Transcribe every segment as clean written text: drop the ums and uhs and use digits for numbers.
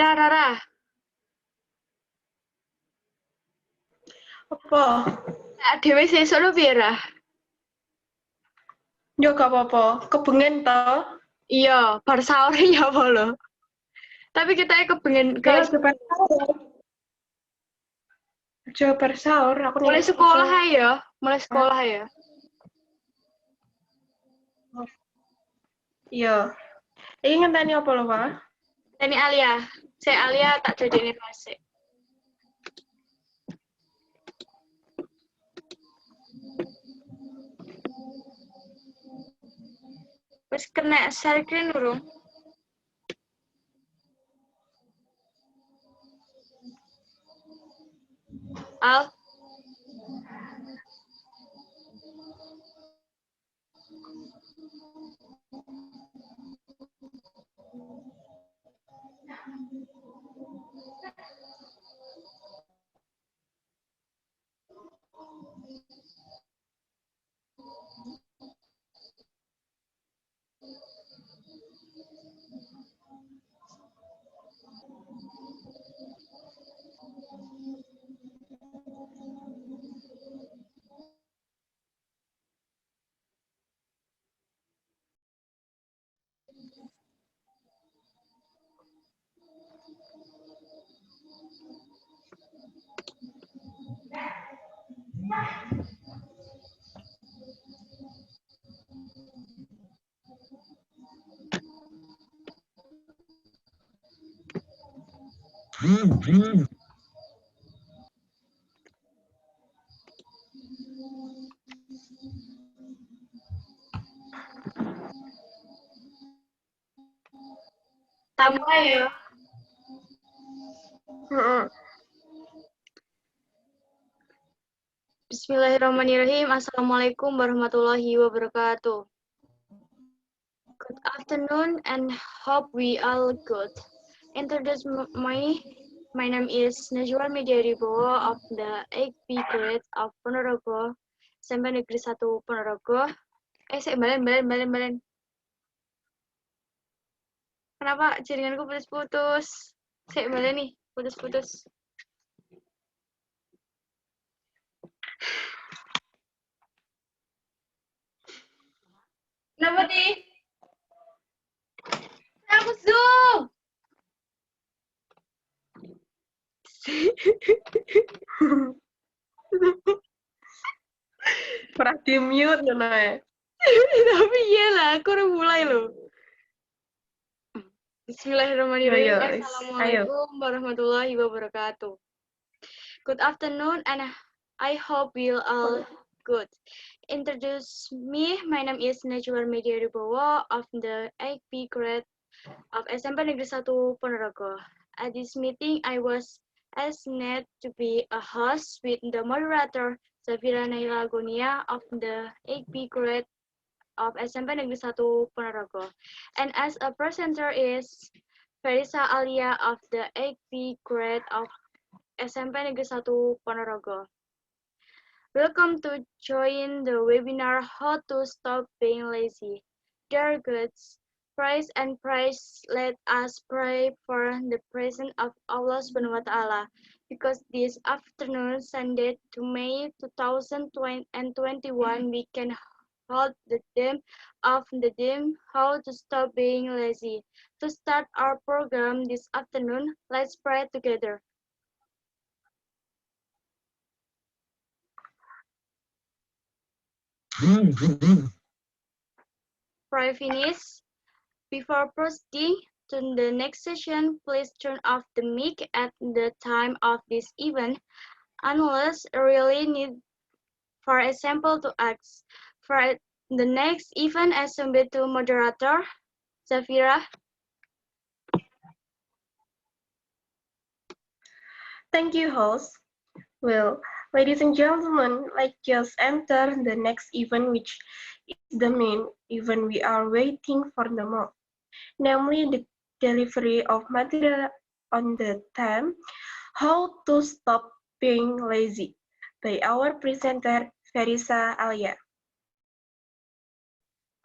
Rara. Apa? Dewe sesuk lho piye, Ra? Yo gak apa-apa, kebengen toh. Iya, bar sahur ya apa lho. Tapi kita kepengen Ya, guys. coba sahur. Coba sahur, aku nih. Mulai sekolah ya, mulai sekolah ya. Iya. Iki ngenteni apa lho, Pak? Ini Alya. Saya Alya tak jadi masih. Wis kena share screen urung? Al. Tambah ya. Bismillahirrahmanirrahim. Assalamualaikum warahmatullahi wabarakatuh. Good afternoon and hope we all good. Introduce my name is Najwa Mediaribowo of the 8B grade of Ponorogo, SMP Negeri 1 Ponorogo. Balen. Kenapa jaringanku putus-putus? Balen nih, putus-putus. Kenapa nih? Aku zoom. Pernah di mute ngono ya. Tapi iyalah, aku udah mulai loh. Bismillahirrahmanirrahim. Assalamualaikum warahmatullahi wabarakatuh. Good afternoon and I hope we'll all good. Introduce me, my name is Najwa Mediaribowo of the 8B grade of SMP Negeri 1 Ponorogo. At this meeting, I was asked to be a host with the moderator Safira Naila Gonia of the 8B grade of SMP Negeri 1 Ponorogo. And as a presenter is Ferissa Alya of the 8B grade of SMP Negeri 1 Ponorogo. Welcome to join the webinar How to Stop Being Lazy. Dear goods, praise and praise, let us pray for the presence of Allah Subhanahu wa Ta'ala, because this afternoon, Sunday, to May 2021, we can hold the theme of the theme How to Stop Being Lazy. To start our program this afternoon, let's pray together. Pray finish. Before proceeding to the next session, please turn off the mic at the time of this event, unless really need. For example, to ask for the next event assembly to moderator, Zafira. Thank you, host. Well, ladies and gentlemen, let's just enter the next event, which is the main event we are waiting for the most, namely the delivery of material on the theme, How to Stop Being Lazy, by our presenter, Ferissa Alya.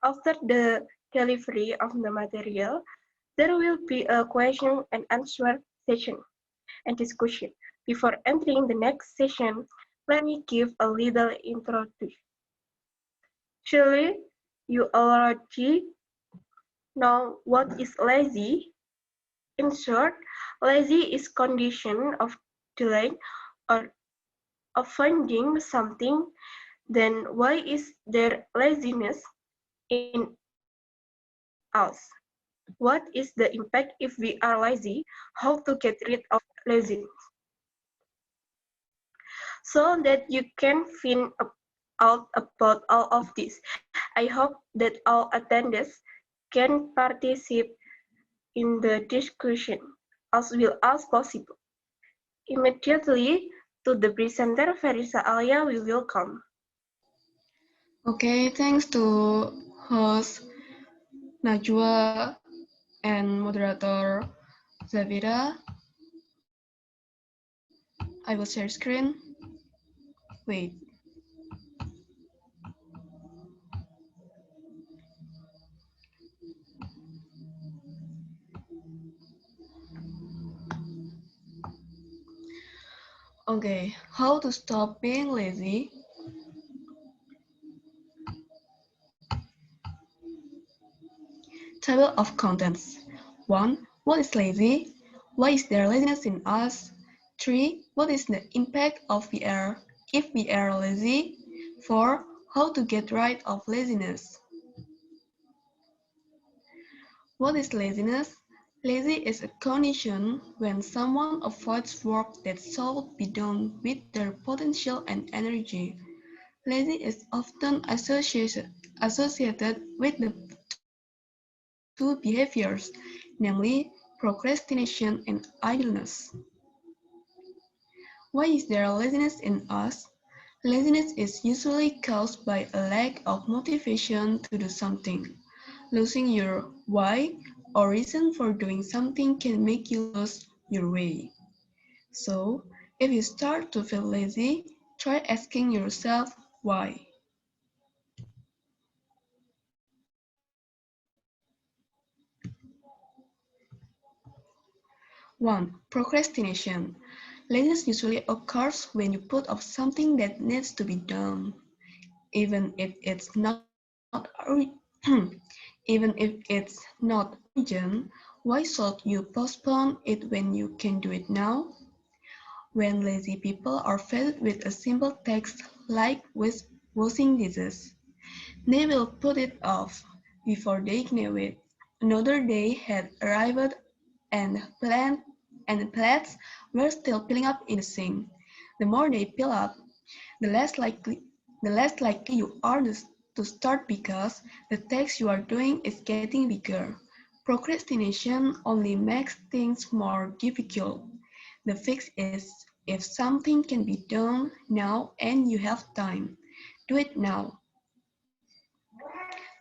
After the delivery of the material, There will be a question and answer session and discussion. Before entering the next session, let me give a little introduction. Surely, you already know what is lazy. In short, lazy is condition of delaying or avoiding something. Then why is there laziness in us? What is the impact if we are lazy? How to get rid of laziness? So that you can find out about all of this, I hope that all attendees can participate in the discussion as well as possible. Immediately to the presenter Ferissa Alya, we welcome. Okay, thanks to host Najwa and moderator Zavira. I will share screen. Wait. Okay, how to stop being lazy? Table of contents. 1. What is lazy? Why is there laziness in us? 3. What is the impact of VR if we are lazy? 4. How to get rid of laziness? What is laziness? Lazy is a condition when someone avoids work that should be done with their potential and energy. Lazy is often associated with the two behaviors, namely procrastination and idleness. Why is there laziness in us? Laziness is usually caused by a lack of motivation to do something. Losing your why or reason for doing something can make you lose your way. So, if you start to feel lazy, try asking yourself why. 1. Procrastination. Laziness usually occurs when you put off something that needs to be done, even if it's not even if it's not urgent. Why should you postpone it when you can do it now? When lazy people are faced with a simple task like washing dishes, they will put it off. Before they knew it, another day had arrived and plates were still piling up in the sink. The more they pile up, the less likely you are to start because the task you are doing is getting bigger. Procrastination only makes things more difficult. The fix is if something can be done now and you have time, do it now.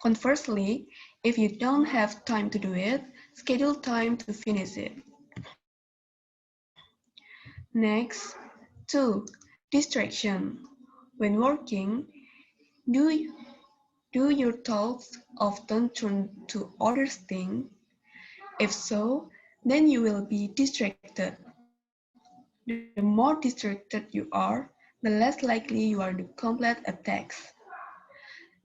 Conversely, if you don't have time to do it, schedule time to finish it. Next, 2. Distraction. When working, do, do your thoughts often turn to other things? If so, then you will be distracted. The more distracted you are, the less likely you are to complete a task.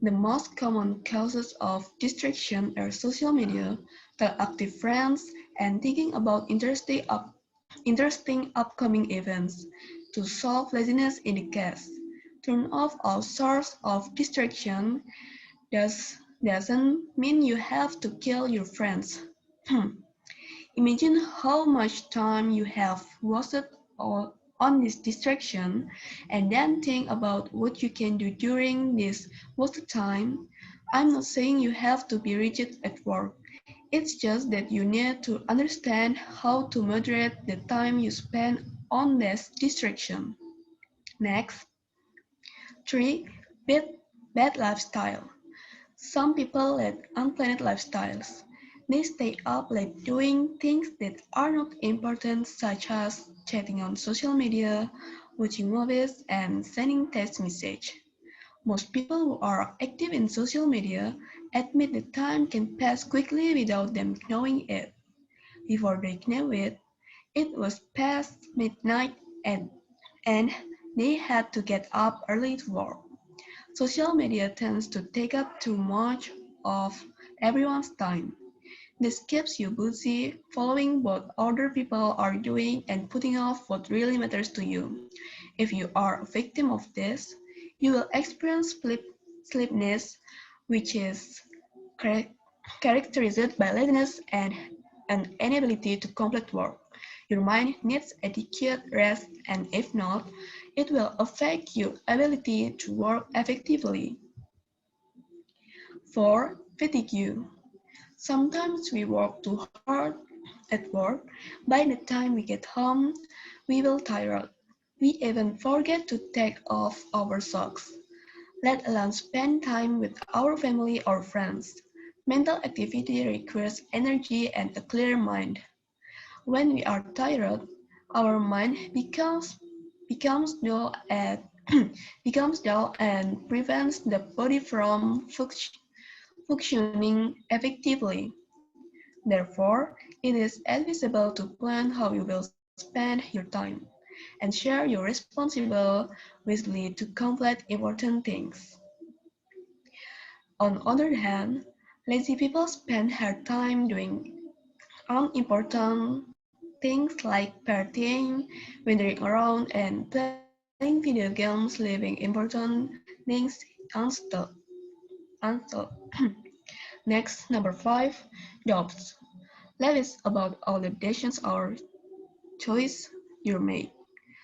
The most common causes of distraction are social media, active friends, and thinking about interesting upcoming events. To solve laziness in the case, turn off all sorts of distraction. Doesn't mean you have to kill your friends. Imagine how much time you have wasted on this distraction and then think about what you can do during this wasted time. I'm not saying you have to be rigid at work. It's just that you need to understand how to moderate the time you spend on this distraction. Next, 3. Bad, bad lifestyle. Some people lead unplanned lifestyles. They stay up late doing things that are not important, such as chatting on social media, watching movies, and sending text messages. Most people who are active in social media admit that time can pass quickly without them knowing it. Before they knew it, it was past midnight and they had to get up early to work. Social media tends to take up too much of everyone's time. This keeps you busy following what other people are doing and putting off what really matters to you. If you are a victim of this, you will experience sleepiness, which is char- characterized by laziness and an inability to complete work. Your mind needs adequate rest, and if not, it will affect your ability to work effectively. 4. Fatigue. Sometimes we work too hard at work. By the time we get home, we will tired. We even forget to take off our socks, let alone spend time with our family or friends. Mental activity requires energy and a clear mind. When we are tired, our mind becomes dull and becomes dull and prevents the body from functioning effectively. Therefore, it is advisable to plan how you will spend your time and share your responsible wisely to complete important things. On the other hand, lazy people spend their time doing unimportant things like partying, wandering around, and playing video games, leaving important things unstuck. unstuck. Next, number 5, jobs. Life is about all the decisions or choice you make.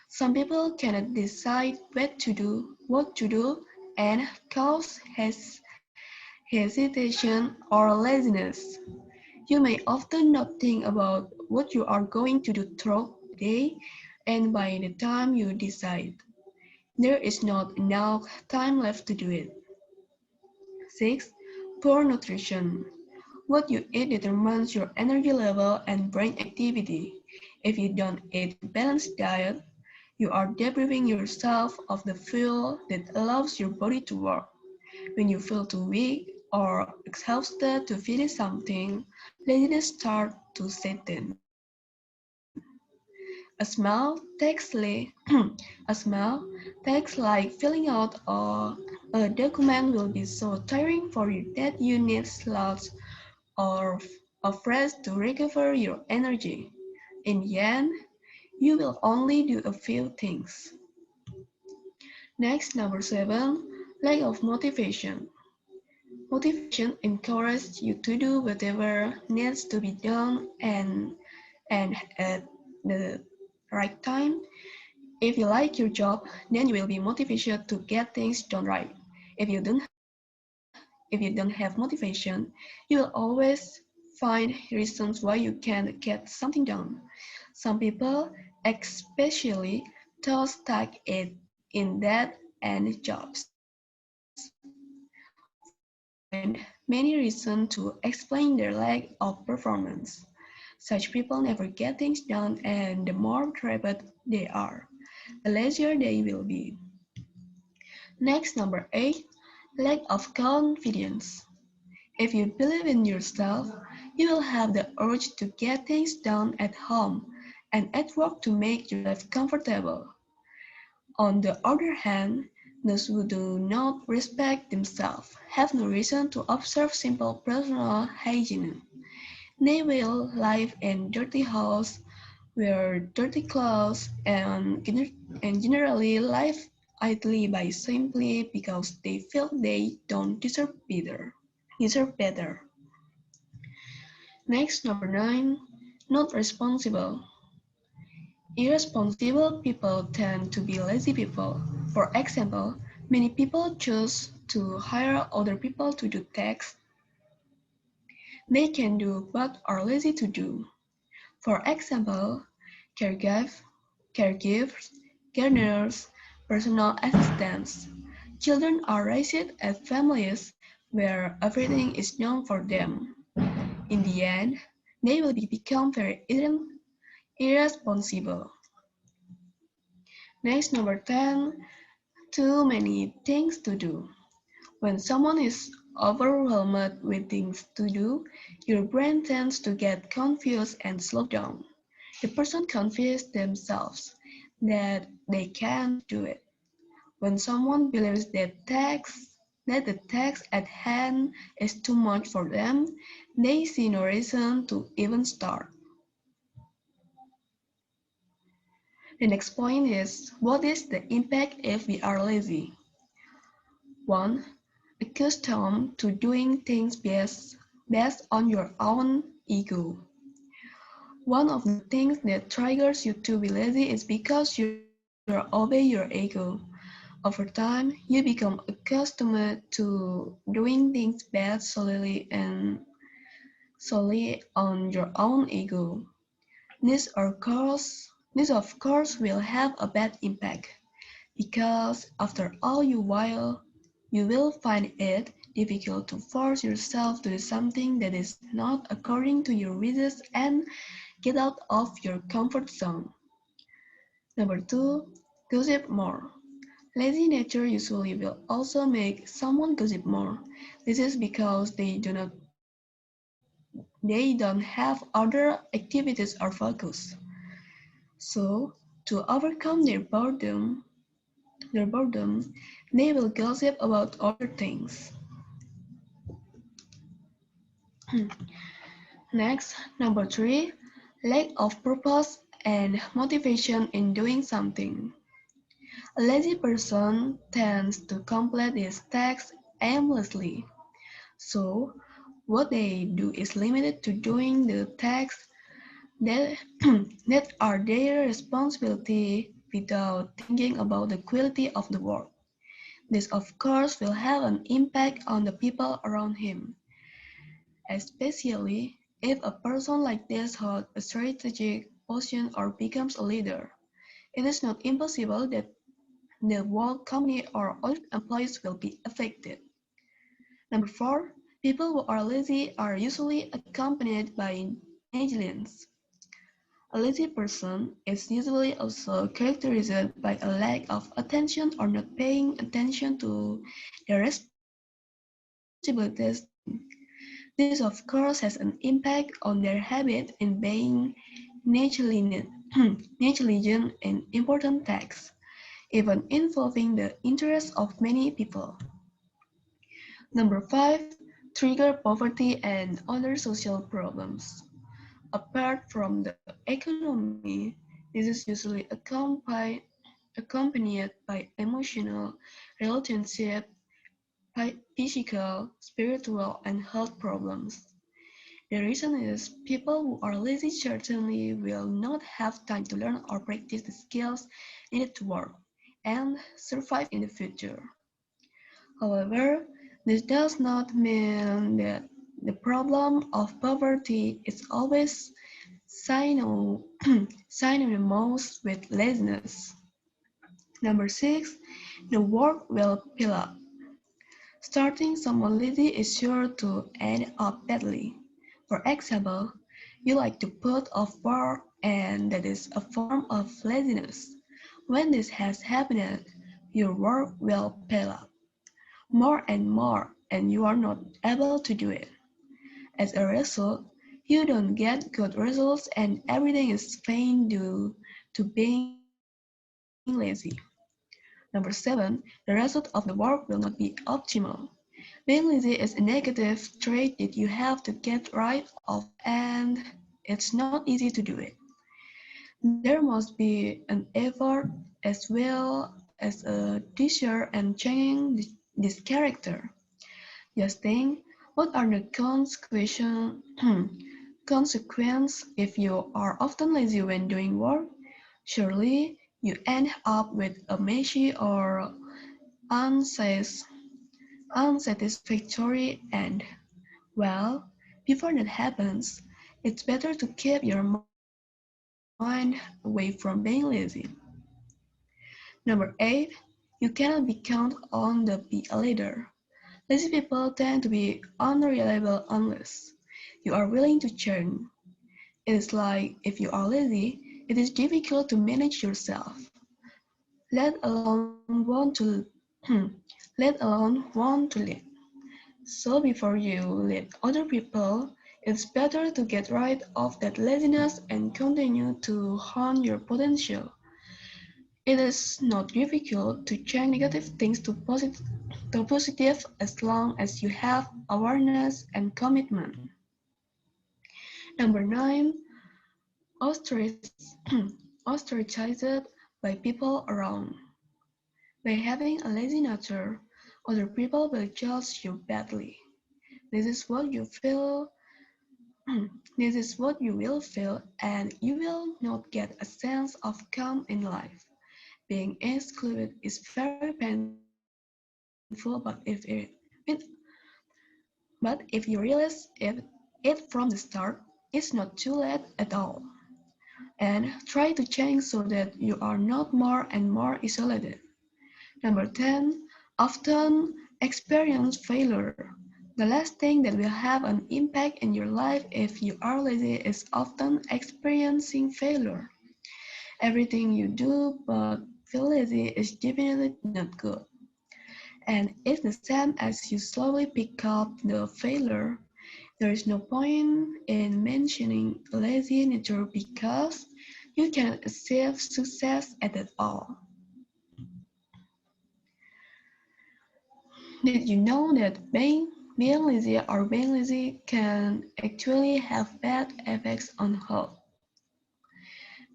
Some people cannot decide what to do, and cause hesitation or laziness. You may often not think about what you are going to do throughout the day, and by the time you decide, there is not enough time left to do it. 6. Poor nutrition. What you eat determines your energy level and brain activity. If you don't eat a balanced diet, you are depriving yourself of the fuel that allows your body to work. When you feel too weak or exhausted to finish something, laziness starts to set in. A small text like filling out a document will be so tiring for you that you need slots or of rest to recover your energy. In the end, you will only do a few things. Next, number 7, lack of motivation. Motivation encourages you to do whatever needs to be done and at the right time. If you like your job, then you will be motivated to get things done right. If you don't if you don't have motivation, you will always find reasons why you can't get something done. Some people especially feel stuck in debt and jobs. Find many reasons to explain their lack of performance. Such people never get things done, and the more trapped they are, the lazier they will be. Next, number 8, lack of confidence. If you believe in yourself, you will have the urge to get things done at home and at work to make your life comfortable. On the other hand, those who do not respect themselves have no reason to observe simple personal hygiene. They will live in dirty house, wear dirty clothes, and generally live idly by simply because they feel they don't deserve better. Next, number 9, not responsible. Irresponsible people tend to be lazy people. For example, many people choose to hire other people to do tasks they can do but are lazy to do. For example, caregiv- caregivers, gardeners, personal assistants. Children are raised at families where everything is done for them. In the end, they will become very irresponsible. Next, number 10, too many things to do. When someone is overwhelmed with things to do, your brain tends to get confused and slow down. The person convinces themselves that they can't do it. When someone believes that the task at hand is too much for them, they see no reason to even start. The next point is, what is the impact if we are lazy? 1. Accustomed to doing things based on your own ego. One of the things that triggers you to be lazy is because you obey your ego. Over time, you become accustomed to doing things based solely on your own ego. This of course will have a bad impact, because after all you will find it difficult to force yourself to do something that is not according to your wishes and get out of your comfort zone. Number 2, gossip more. Lazy nature usually will also make someone gossip more. This is because they don't have other activities or focus. So, to overcome their boredom, they will gossip about other things. Next, number 3, lack of purpose and motivation in doing something. A lazy person tends to complete his tasks aimlessly. So, what they do is limited to doing the tasks that, that are their responsibility without thinking about the quality of the work. This, of course, will have an impact on the people around him, especially if a person like this holds a strategic position or becomes a leader. It is not impossible that the whole company or other employees will be affected. Number 4, people who are lazy are usually accompanied by negligence. A lazy person is usually also characterized by a lack of attention or not paying attention to their responsibilities daily. This, of course, has an impact on their habit in being negligent in important tasks, even involving the interests of many people. Number 5, trigger poverty and other social problems. Apart from the economy, this is usually accompanied by emotional, relationship, physical, spiritual, and health problems. The reason is people who are lazy certainly will not have time to learn or practice the skills needed to work and survive in the future. However, this does not mean that the problem of poverty is always synonymous with laziness. Number 6, the work will pile up. Starting someone lazy is sure to end up badly. For example, you like to put off work and that is a form of laziness. When this has happened, your work will pile up more and you are not able to do it. As a result, you don't get good results and everything is vain due to being lazy. Number 7, the result of the work will not be optimal. Being lazy is a negative trait that you have to get rid of and it's not easy to do it. There must be an effort as well as a desire and changing this character. Just think, what are the consequences if you are often lazy when doing work? Surely you end up with a messy or unsatisfactory end. Well, before that happens, it's better to keep your mind away from being lazy. Number 8, you cannot be counted on to be a leader. Lazy people tend to be unreliable unless you are willing to change. It is like if you are lazy, it is difficult to manage yourself, let alone want to let alone want to lead. So before you lead other people, it's better to get rid of that laziness and continue to hone your potential. It is not difficult to change negative things to positive as long as you have awareness and commitment. Number 9, ostracized by people around. By having a lazy nature, other people will judge you badly. This is what you feel, this is what you will feel, and you will not get a sense of calm in life. Being excluded is very painful, but if you realize it from the start, it's not too late at all. And try to change so that you are not more and more isolated. Number 10, often experience failure. The last thing that will have an impact in your life if you are lazy is often experiencing failure. Everything you do but feel lazy is definitely not good. And it's the same as you slowly pick up the failure. There is no point in mentioning lazy nature because you cannot achieve success at it all. Did you know that being lazy can actually have bad effects on health?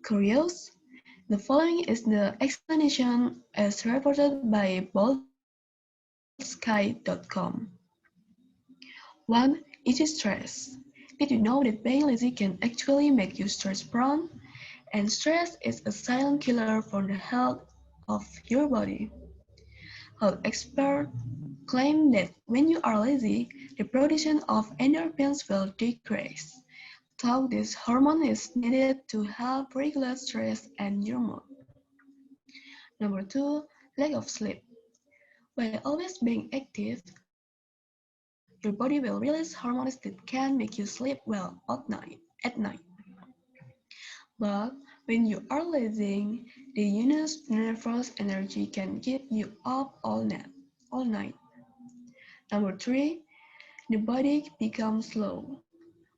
Curious? The following is the explanation as reported by boldsky.com. 1. Easy stress. Did you know that being lazy can actually make you stress prone? And stress is a silent killer for the health of your body. Health experts claim that when you are lazy, the production of endorphins will decrease, though this hormone is needed to help regulate stress and your mood. Number 2, lack of sleep. By always being active, your body will release hormones that can make you sleep well at night. But when you are lazy, the unused nervous energy can keep you up all night. Number 3, the body becomes slow.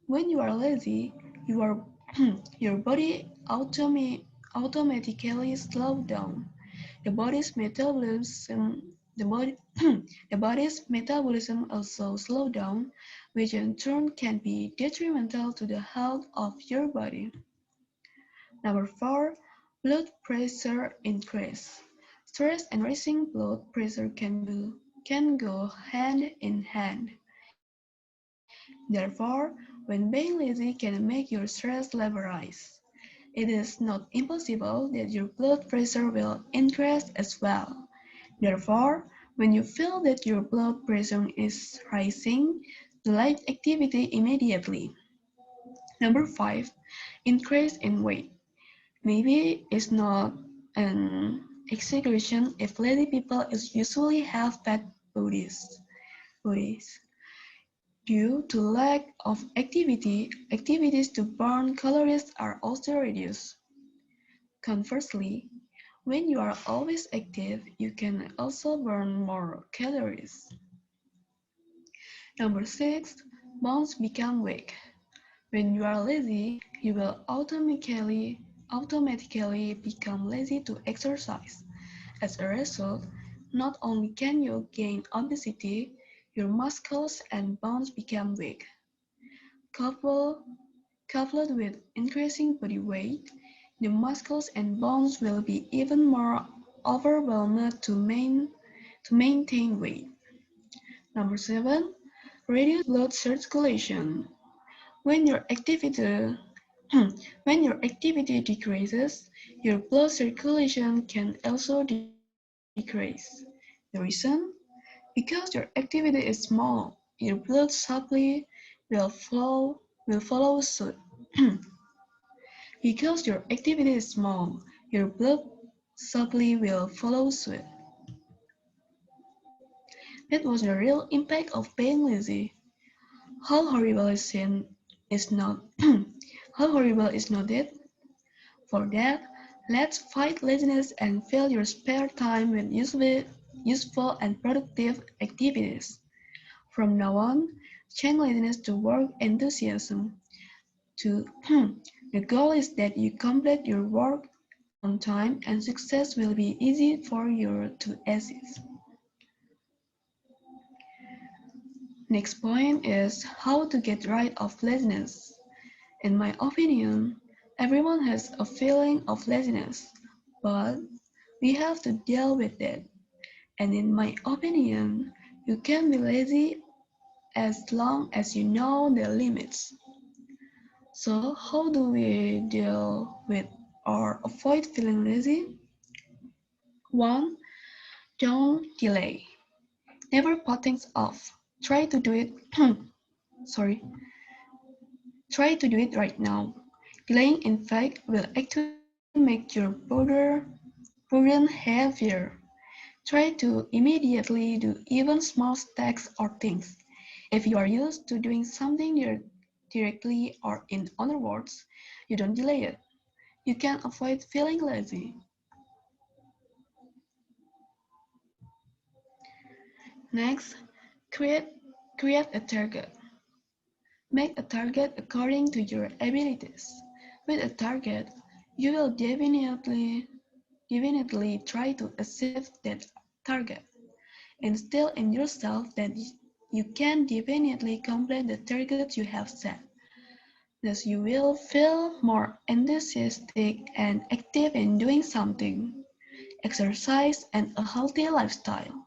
When you are lazy, your your body automatically slows down. The body's metabolism the body the body's metabolism also slows down, which in turn can be detrimental to the health of your body. Number 4, blood pressure increase. Stress and rising blood pressure can go hand in hand. Therefore, when being lazy can make your stress level rise. It is not impossible that your blood pressure will increase as well. Therefore, when you feel that your blood pressure is rising, do light activity immediately. Number 5, increase in weight. Maybe it's not an exaggeration if lazy people usually have fat bodies. Due to lack of activity, activities to burn calories are also reduced. Conversely, when you are always active, you can also burn more calories. Number 6, bones become weak. When you are lazy, you will automatically become lazy to exercise. As a result, not only can you gain obesity, your muscles and bones become weak. Coupled, coupled with increasing body weight, the muscles and bones will be even more overwhelmed to maintain weight. Number 7, reduce blood circulation. When your activity when your activity decreases, your blood circulation can also decrease. The reason? Because your activity is small, your blood supply will follow suit. Because your activity is small, your blood supply will follow suit. That was the real impact of being lazy. How horrible is not how horrible is not it? For that, let's fight laziness and fill your spare time with useful and productive activities. From now on, change laziness to work enthusiasm. To the goal is that you complete your work on time and success will be easy for you to achieve. Next point is how to get rid of laziness. In my opinion, everyone has a feeling of laziness, but we have to deal with it. And in my opinion, you can be lazy as long as you know the limits. So, how do we deal with or avoid feeling lazy? 1. Don't delay. Never put things off. Try to do it. Sorry. Try to do it right now. Delaying, in fact, will actually make your burden heavier. Try to immediately do even small tasks or things. If you are used to doing something directly, or in other words, you don't delay it, you can avoid feeling lazy. Next, create, create a target. Make a target according to your abilities. With a target, you will definitely try to achieve that target. Instill in yourself that you can definitely complete the target you have set. Thus, you will feel more enthusiastic and active in doing something. Exercise and a healthy lifestyle.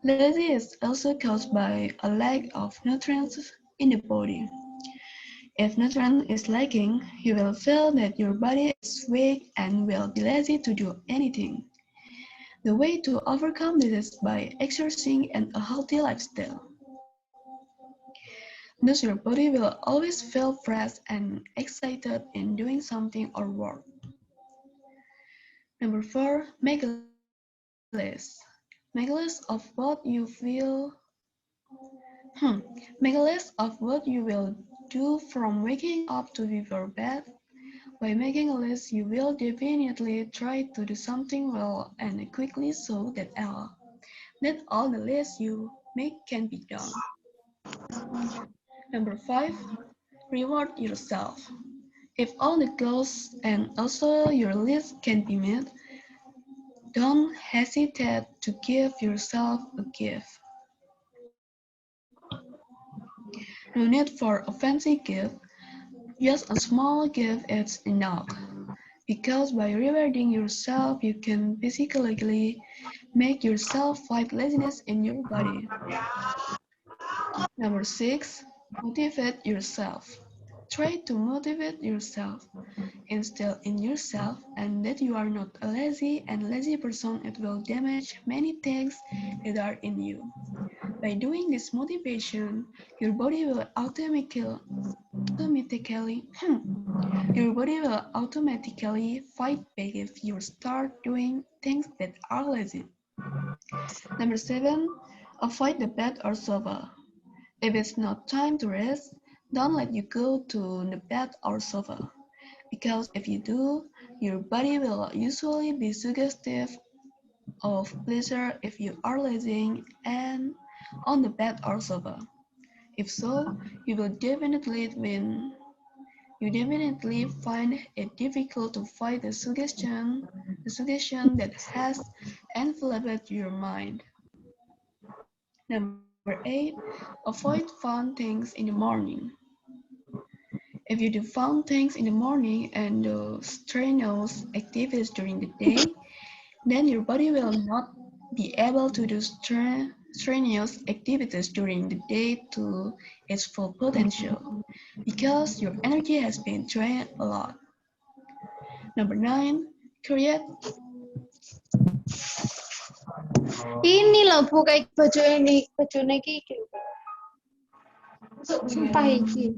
Lazy is also caused by a lack of nutrients in the body. If nutrient is lacking, you will feel that your body is weak and will be lazy to do anything. The way to overcome this is by exercising and a healthy lifestyle. Thus your body will always feel fresh and excited in doing something or work. Number 4, make a list. Make a list of what you make a list of what you will do from waking up to before bed. By making a list, you will definitely try to do something well and quickly so that all the lists you make can be done. Number 5, reward yourself. If all the goals and also your list can be met, don't hesitate to give yourself a gift. No need for a fancy gift, just a small gift is enough. Because by rewarding yourself, you can basically make yourself fight laziness in your body. Number 6, motivate yourself. Try to motivate yourself. Instill in yourself and that you are not a lazy person. It will damage many things that are in you. By doing this motivation, your body will automatically your body will automatically fight back if you start doing things that are lazy. Number 7, avoid the bed or sofa. If it's not time to rest, don't let you go to the bed or sofa. Because if you do, your body will usually be suggestive of pleasure if you are lazy and on the bed or sofa. If so, you will definitely find it difficult to fight the suggestion that has enveloped your mind. Number 8, avoid fun things in the morning. If you do fun things in the morning and do strenuous activities during the day, then your body will not be able to do strenuous activities during the day to its full potential because your energy has been drained a lot. Number 9, create. Ini loh bu kayak baju ini iki. Sumpah iki.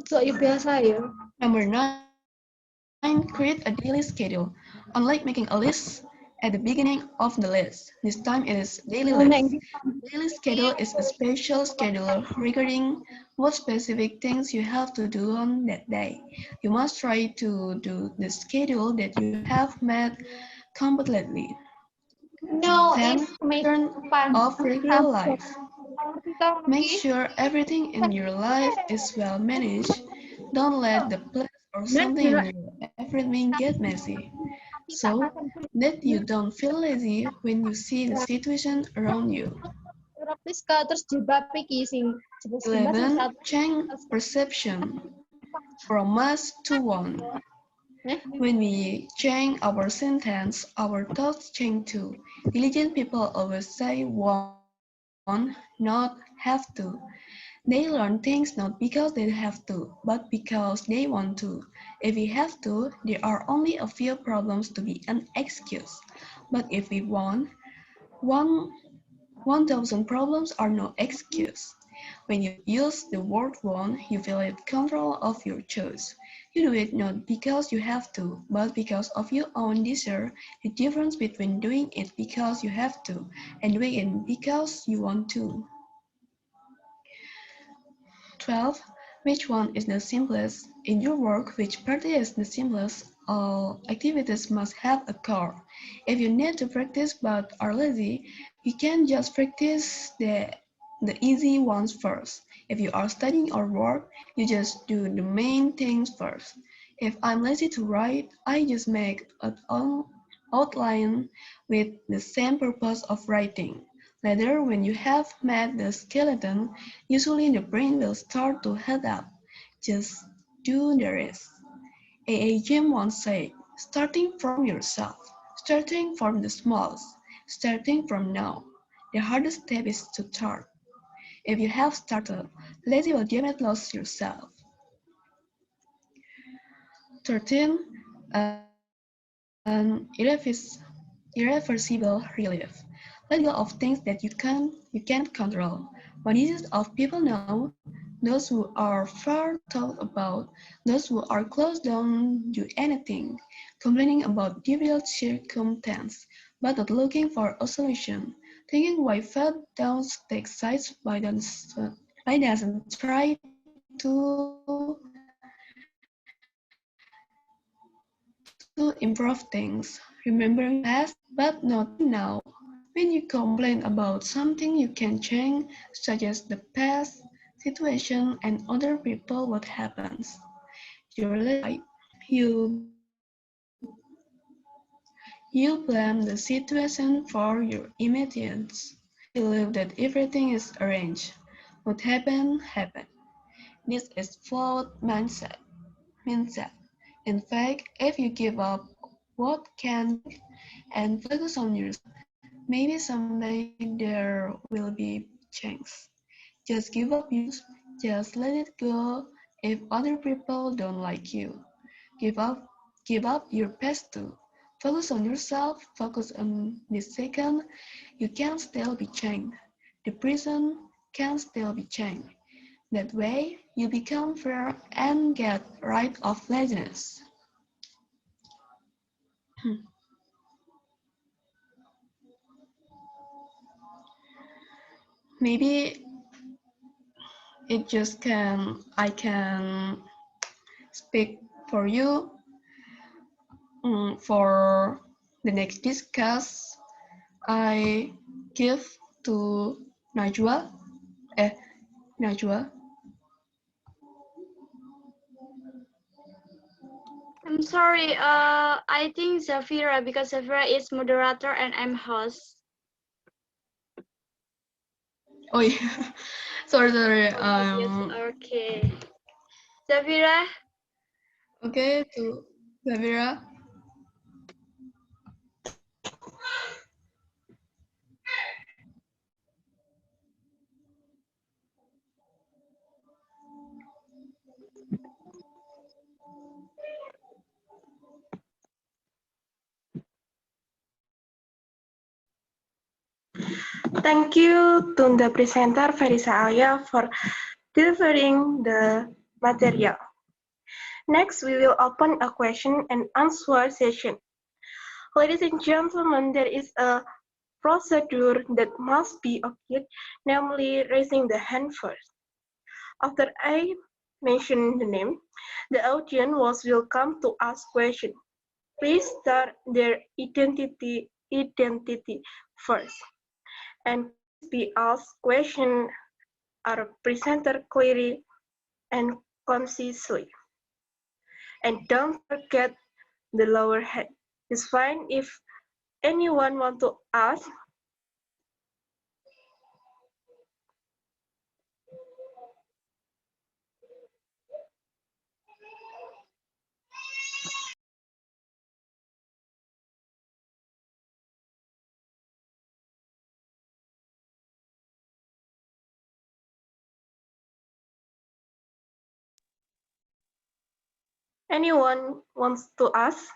So biasa ya. Number 9, create a daily schedule. Unlike making a list at the beginning of the list, this time it is daily list. Daily schedule is a special schedule regarding what specific things you have to do on that day. You must try to do the schedule that you have made completely. No, 10, it makes turn fun. off regular life. Make sure everything in your life is well managed. Don't let the place or something in your everything get messy. So that you don't feel lazy when you see the situation around you. 11. Change perception from must to want. When we change our sentence, our thoughts change too. Diligent people always say want, not have to. They learn things not because they have to, but because they want to. If we have to, there are only a few problems to be an excuse. But if we want, one 1000 problems are no excuse. When you use the word want, you feel in control of your choice. You do it not because you have to, but because of your own desire. The difference between doing it because you have to and doing it because you want to. 12. Which one is the simplest? In your work, which part is the simplest? All activities must have a core. If you need to practice but are lazy, you can just practice the easy ones first. If you are studying or work, you just do the main things first. If I'm lazy to write, I just make an outline with the same purpose of writing. Later, when you have made the skeleton, usually the brain will start to head up. Just do the rest. A. Jim once said, starting from yourself, starting from the smallest, starting from now. The hardest step is to start. If you have started, lazy will damage lose yourself. 13. An irreversible relief. Let go of things that you can't control. What is it of people now? Those who are far thought about, those who are close don't do anything, complaining about difficult circumstance, but not looking for a solution. Thinking why felt don't take sides, why doesn't try to improve things, remembering the past but not now. When you complain about something you can change, such as the past situation and other people, what happens? You're lazy, right? You blame the situation for your immediate. You believe that everything is arranged. What happened. This is flawed mindset. In fact, if you give up what can change and focus on yourself, maybe someday there will be change. Just give up yours, just let it go if other people don't like you. Give up give up your past too. Focus on yourself, focus on this second. You can still be changed. The prison can still be changed. That way you become fair and get rid of laziness. Maybe it just I can speak for you for the next discuss. I give to Najwa. Eh, Najwa. I'm sorry, I think Zafira, because Zafira is moderator and I'm host. Oh yeah. Sorry. Yes, okay. Zafira, Okay to Zavira. Thank you to the presenter Ferissa Alya for delivering the material. Next, we will open a question and answer session. Ladies and gentlemen, there is a procedure that must be observed, namely raising the hand first. After I mention the name, the audience was welcome to ask questions. Please start their identity first, and please be asked questions are presented clearly and concisely. And don't forget the lower head. It's fine if anyone want to ask. Anyone wants to ask?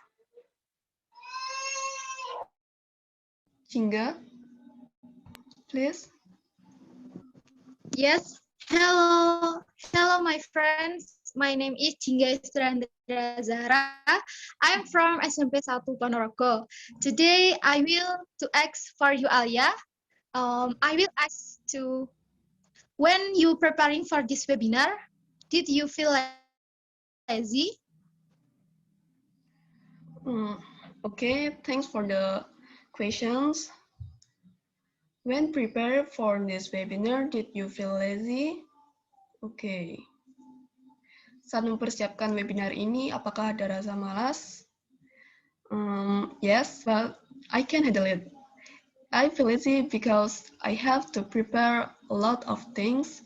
Jingga, please. Yes, hello my friends. My name is Jingga Istrandra Zahra. I'm from SMP 1 Ponorogo. Today I will to ask for you Alya. I will ask to when you preparing for this webinar, did you feel lazy? Okay, thanks for the questions. When prepare for this webinar, did you feel lazy? Okay. Saat mempersiapkan webinar ini, apakah ada rasa malas? Yes, but I can handle it. I feel lazy because I have to prepare a lot of things,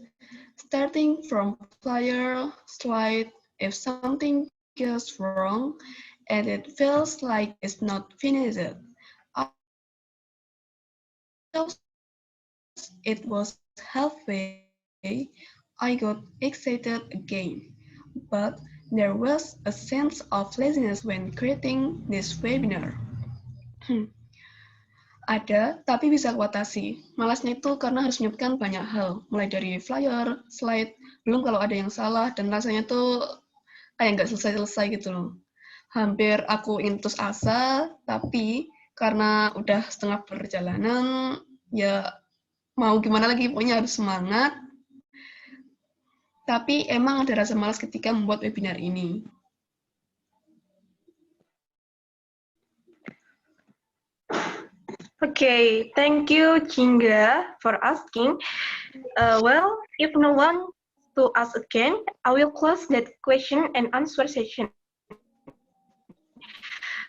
starting from flyer, slide, if something goes wrong, and it feels like it's not finished. Because it was halfway, I got excited again. But there was a sense of laziness when creating this webinar. Ada, tapi bisa kuatasi. Malasnya itu karena harus menyiapkan banyak hal, mulai dari flyer, slide, belum kalau ada yang salah, dan rasanya tuh kayak nggak selesai-selesai gitu loh. Hampir aku ingin putus asa, tapi karena udah setengah perjalanan, ya mau gimana lagi, pokoknya harus semangat. Tapi emang ada rasa malas ketika membuat webinar ini. Okay, thank you, Jingga, for asking. Well, if no one to ask again, I will close that question and answer session.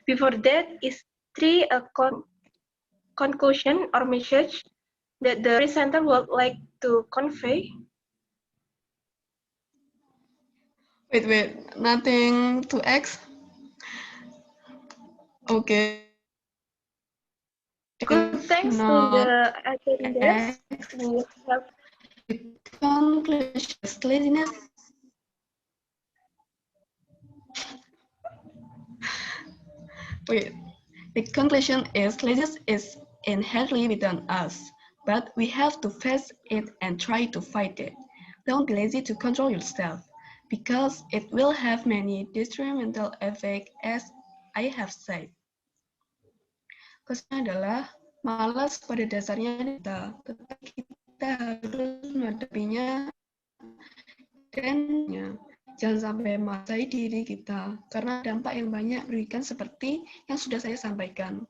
Before that is conclusion or message that the presenter would like to convey. Wait, nothing to X? Okay. Good, thanks to the attendance. We have Conclusion is laziness. Wait, the conclusion is laziness is inherently within us, but we have to face it and try to fight it. Don't be lazy to control yourself, because it will have many detrimental effects as I have said. Kesannya adalah malas pada dasarnya kita, tetapi kita harus menghadapinya dan jangan sampai menguasai diri kita, karena dampak yang banyak berikan seperti yang sudah saya sampaikan.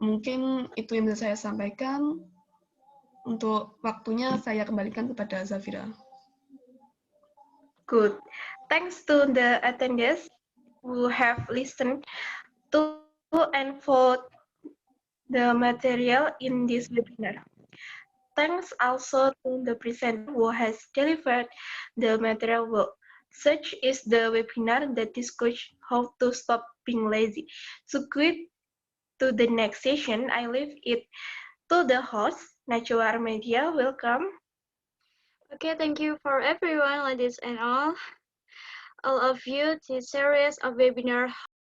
Mungkin itu yang bisa saya sampaikan. Untuk waktunya saya kembalikan kepada Zafira. good. Thanks to the attendees who have listened to and followed the material in this webinar. Thanks also to the presenter who has delivered the material well. Such is the webinar that discusses how to stop being lazy. To quit to the next session, I leave it to the host, Najwa Media. Welcome. Okay, thank you for everyone, ladies and all of you, this series of webinar